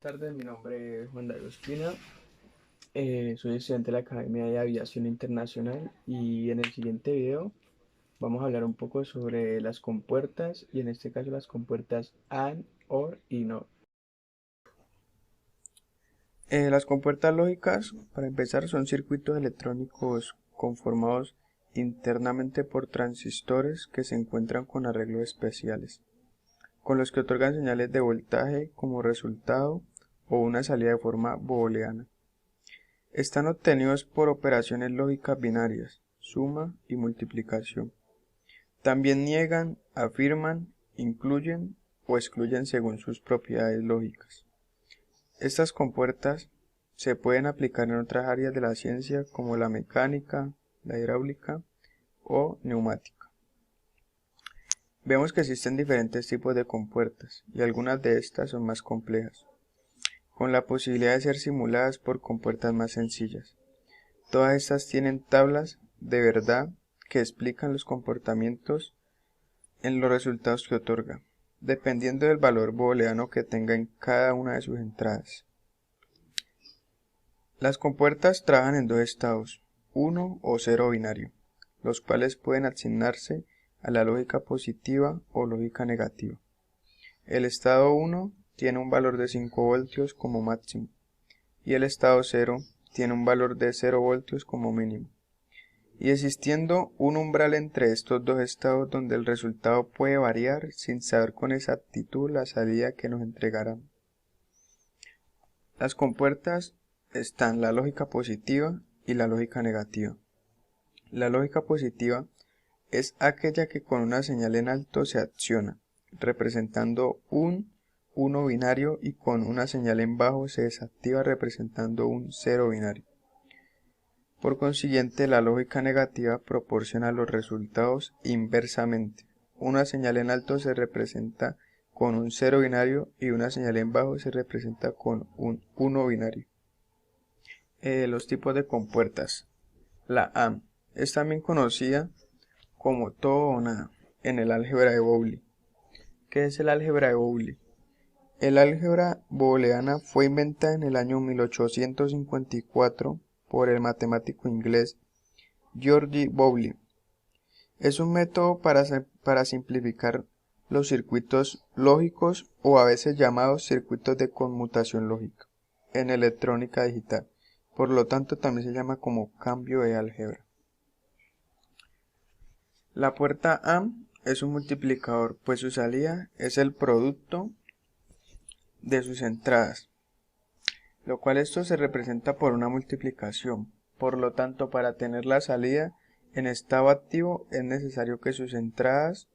Tardes, mi nombre es Juan David Ospina, soy estudiante de la Academia de Aviación Internacional y en el siguiente video vamos a hablar un poco sobre las compuertas y en este caso las compuertas AND, OR y NOR. Las compuertas lógicas, para empezar, son circuitos electrónicos conformados internamente por transistores que se encuentran con arreglos especiales, con los que otorgan señales de voltaje como resultado o una salida de forma booleana. Están obtenidos por operaciones lógicas binarias, suma y multiplicación. También niegan, afirman, incluyen o excluyen según sus propiedades lógicas. Estas compuertas se pueden aplicar en otras áreas de la ciencia como la mecánica, la hidráulica o neumática. Vemos que existen diferentes tipos de compuertas y algunas de estas son más complejas, con la posibilidad de ser simuladas por compuertas más sencillas. Todas estas tienen tablas de verdad que explican los comportamientos en los resultados que otorga, dependiendo del valor booleano que tenga en cada una de sus entradas. Las compuertas trabajan en dos estados, 1 o 0 binario, los cuales pueden asignarse a la lógica positiva o lógica negativa. El estado 1 tiene un valor de 5 voltios como máximo y el estado 0 tiene un valor de 0 voltios como mínimo, y existiendo un umbral entre estos dos estados donde el resultado puede variar sin saber con exactitud la salida que nos entregarán. Las compuertas están la lógica positiva y la lógica negativa. La lógica positiva es aquella que con una señal en alto se acciona, representando un 1 binario, y con una señal en bajo se desactiva representando un 0 binario. Por consiguiente, la lógica negativa proporciona los resultados inversamente. Una señal en alto se representa con un 0 binario y una señal en bajo se representa con un 1 binario. Los tipos de compuertas. La AND es también conocida como todo o nada en el álgebra de Boolean. ¿Qué es el álgebra de Boolean? El álgebra booleana fue inventada en el año 1854 por el matemático inglés George Boolean. Es un método para simplificar los circuitos lógicos, o a veces llamados circuitos de conmutación lógica, en electrónica digital. Por lo tanto, también se llama como cambio de álgebra. La puerta AND es un multiplicador, pues su salida es el producto de sus entradas, lo cual esto se representa por una multiplicación. Por lo tanto, para tener la salida en estado activo es necesario que sus entradas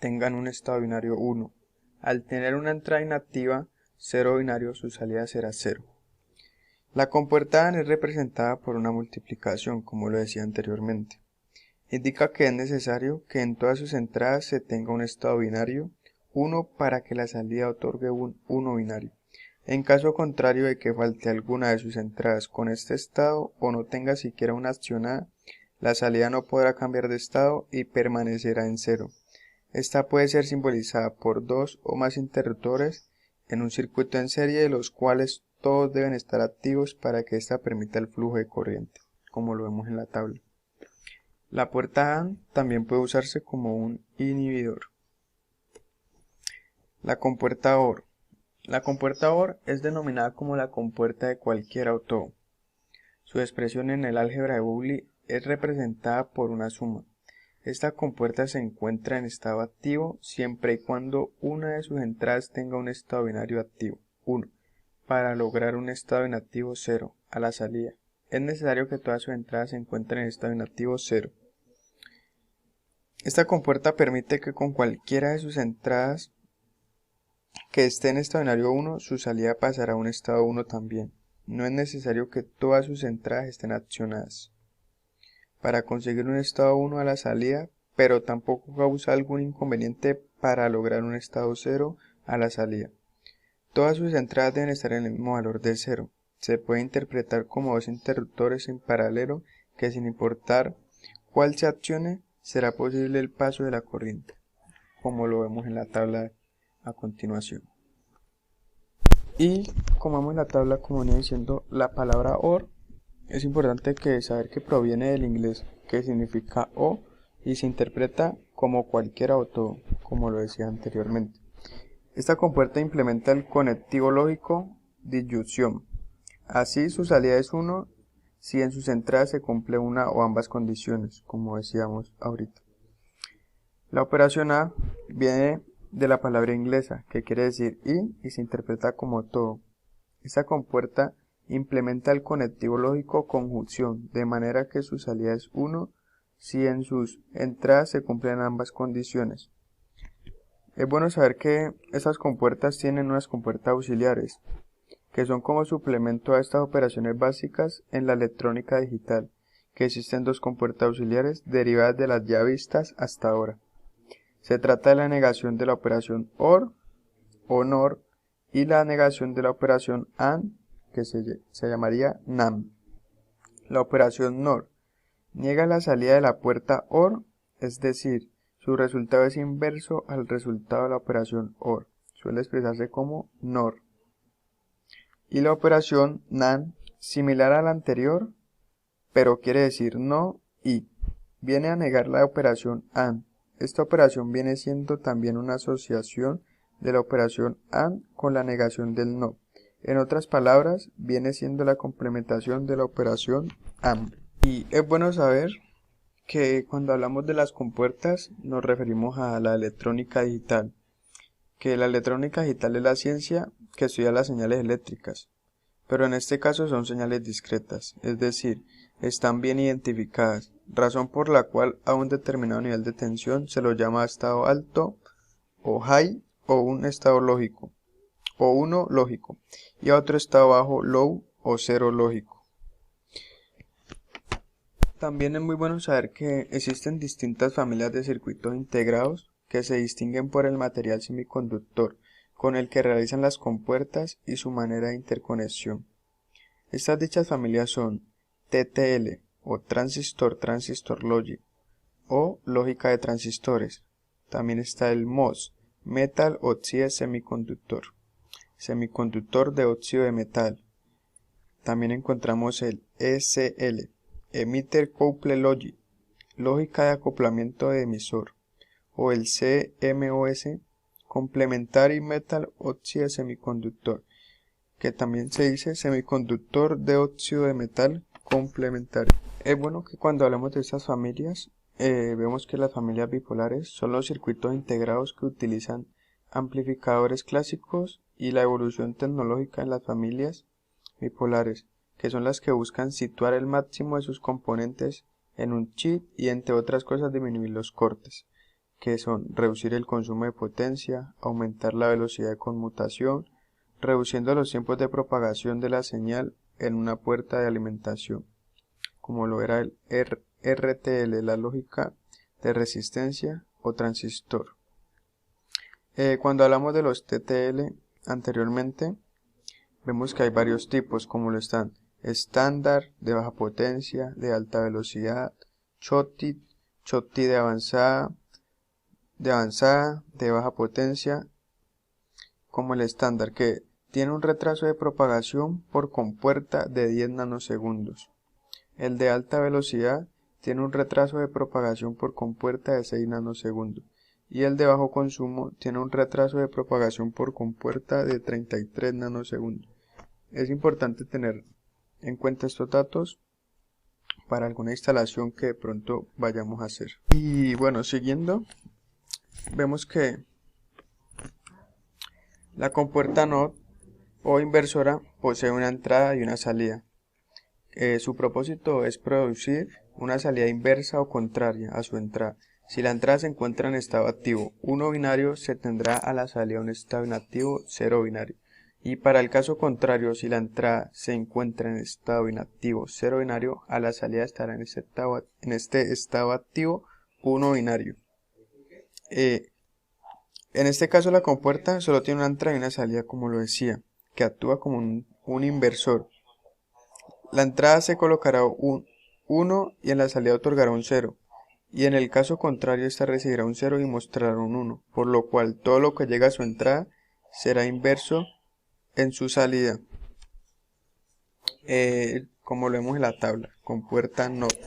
tengan un estado binario 1. Al tener una entrada inactiva, 0 binario, su salida será 0. La compuerta AND es representada por una multiplicación, como lo decía anteriormente. Indica que es necesario que en todas sus entradas se tenga un estado binario 1 para que la salida otorgue un 1 binario. En caso contrario de que falte alguna de sus entradas con este estado o no tenga siquiera una accionada, la salida no podrá cambiar de estado y permanecerá en 0. Esta puede ser simbolizada por dos o más interruptores en un circuito en serie, de los cuales todos deben estar activos para que ésta permita el flujo de corriente, como lo vemos en la tabla. La puerta AND también puede usarse como un inhibidor. La compuerta OR. La compuerta OR es denominada como la compuerta de cualquier auto. Su expresión en el álgebra de Boolean es representada por una suma. Esta compuerta se encuentra en estado activo siempre y cuando una de sus entradas tenga un estado binario activo, 1, para lograr un estado inactivo 0 a la salida. Es necesario que todas sus entradas se encuentren en estado inactivo 0. Esta compuerta permite que con cualquiera de sus entradas que esté en estado binario 1, su salida pasará a un estado 1 también. No es necesario que todas sus entradas estén accionadas para conseguir un estado 1 a la salida, pero tampoco causa algún inconveniente para lograr un estado 0 a la salida. Todas sus entradas deben estar en el mismo valor de 0. Se puede interpretar como dos interruptores en paralelo que, sin importar cuál se accione, será posible el paso de la corriente, como lo vemos en la tabla a continuación. Y como vemos en la tabla, como viene diciendo la palabra OR, es importante saber que proviene del inglés, que significa o, y se interpreta como cualquiera o todo, como lo decía anteriormente. Esta compuerta implementa el conectivo lógico disyunción. Así su salida es 1 si en sus entradas se cumple una o ambas condiciones, como decíamos ahorita. La operación A viene de la palabra inglesa, que quiere decir y se interpreta como todo. Esta compuerta implementa el conectivo lógico conjunción, de manera que su salida es 1 si en sus entradas se cumplen ambas condiciones. Es bueno saber que estas compuertas tienen unas compuertas auxiliares, que son como suplemento a estas operaciones básicas en la electrónica digital, que existen dos compuertas auxiliares derivadas de las ya vistas hasta ahora. Se trata de la negación de la operación OR o NOR y la negación de la operación AND, que se llamaría NAND. La operación NOR niega la salida de la puerta OR, es decir, su resultado es inverso al resultado de la operación OR. Suele expresarse como NOR. Y la operación NAND, similar a la anterior, pero quiere decir no y, viene a negar la operación AND. Esta operación viene siendo también una asociación de la operación AND con la negación del no. En otras palabras, viene siendo la complementación de la operación AND. Y es bueno saber que cuando hablamos de las compuertas nos referimos a la electrónica digital, que la electrónica digital es la ciencia que estudia las señales eléctricas, pero en este caso son señales discretas, es decir, están bien identificadas, razón por la cual a un determinado nivel de tensión se lo llama estado alto o high o un estado lógico, o uno lógico, y a otro estado bajo low o cero lógico. También es muy bueno saber que existen distintas familias de circuitos integrados que se distinguen por el material semiconductor con el que realizan las compuertas y su manera de interconexión. Estas dichas familias son TTL o transistor logic o lógica de transistores. También está el MOS, Metal Oxide Semiconductor, semiconductor de óxido de metal. También encontramos el ECL, Emitter Coupled Logic, lógica de acoplamiento de emisor, o el CMOS, Complementary Metal Oxide Semiconductor, que también se dice semiconductor de óxido de metal complementario. Es bueno que cuando hablamos de estas familias, vemos que las familias bipolares son los circuitos integrados que utilizan amplificadores clásicos y la evolución tecnológica en las familias bipolares, que son las que buscan situar el máximo de sus componentes en un chip y entre otras cosas disminuir los cortes, que son reducir el consumo de potencia, aumentar la velocidad de conmutación, reduciendo los tiempos de propagación de la señal en una puerta de alimentación, como lo era el RTL, la lógica de resistencia o transistor. Cuando hablamos de los TTL anteriormente, vemos que hay varios tipos, como lo están estándar, de baja potencia, de alta velocidad, Schottky de avanzada, de baja potencia, como el estándar, que tiene un retraso de propagación por compuerta de 10 nanosegundos. El de alta velocidad tiene un retraso de propagación por compuerta de 6 nanosegundos. Y el de bajo consumo tiene un retraso de propagación por compuerta de 33 nanosegundos. Es importante tener en cuenta estos datos para alguna instalación que de pronto vayamos a hacer. Y bueno, siguiendo, vemos que la compuerta NOT o inversora posee una entrada y una salida. Su propósito es producir una salida inversa o contraria a su entrada. Si la entrada se encuentra en estado activo 1 binario, se tendrá a la salida un estado inactivo 0 binario. Y para el caso contrario, si la entrada se encuentra en estado inactivo 0 binario, a la salida estará en este estado activo 1 binario. En este caso la compuerta solo tiene una entrada y una salida, como lo decía, que actúa como un inversor. La entrada se colocará un 1 y en la salida otorgará un 0. Y en el caso contrario, esta recibirá un 0 y mostrará un 1, por lo cual todo lo que llega a su entrada será inverso en su salida, como lo vemos en la tabla, con puerta NOT.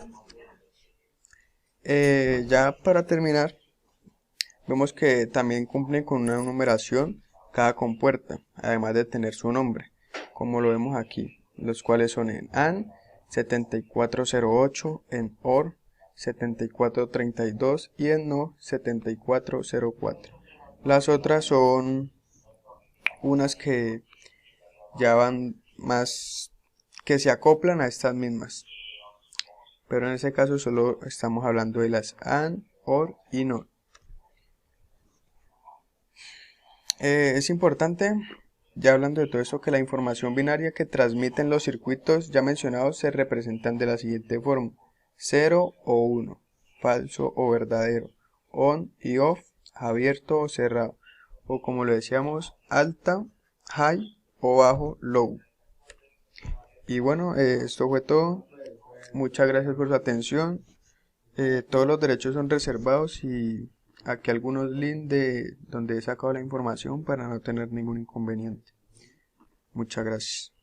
Ya para terminar, vemos que también cumplen con una numeración cada compuerta, además de tener su nombre, como lo vemos aquí, los cuales son en AND 7408, en OR 7432 y en NOT 7404. Las otras son unas que ya van más, que se acoplan a estas mismas, pero en ese caso solo estamos hablando de las AND, OR y NOT. Es importante, ya hablando de todo esto, que la información binaria que transmiten los circuitos ya mencionados se representan de la siguiente forma: 0 o 1, falso o verdadero, on y off, abierto o cerrado, o como lo decíamos, alta, high o bajo, low. Y bueno, esto fue todo. Muchas gracias por su atención. Todos los derechos son reservados y aquí algunos links de donde he sacado la información para no tener ningún inconveniente. Muchas gracias.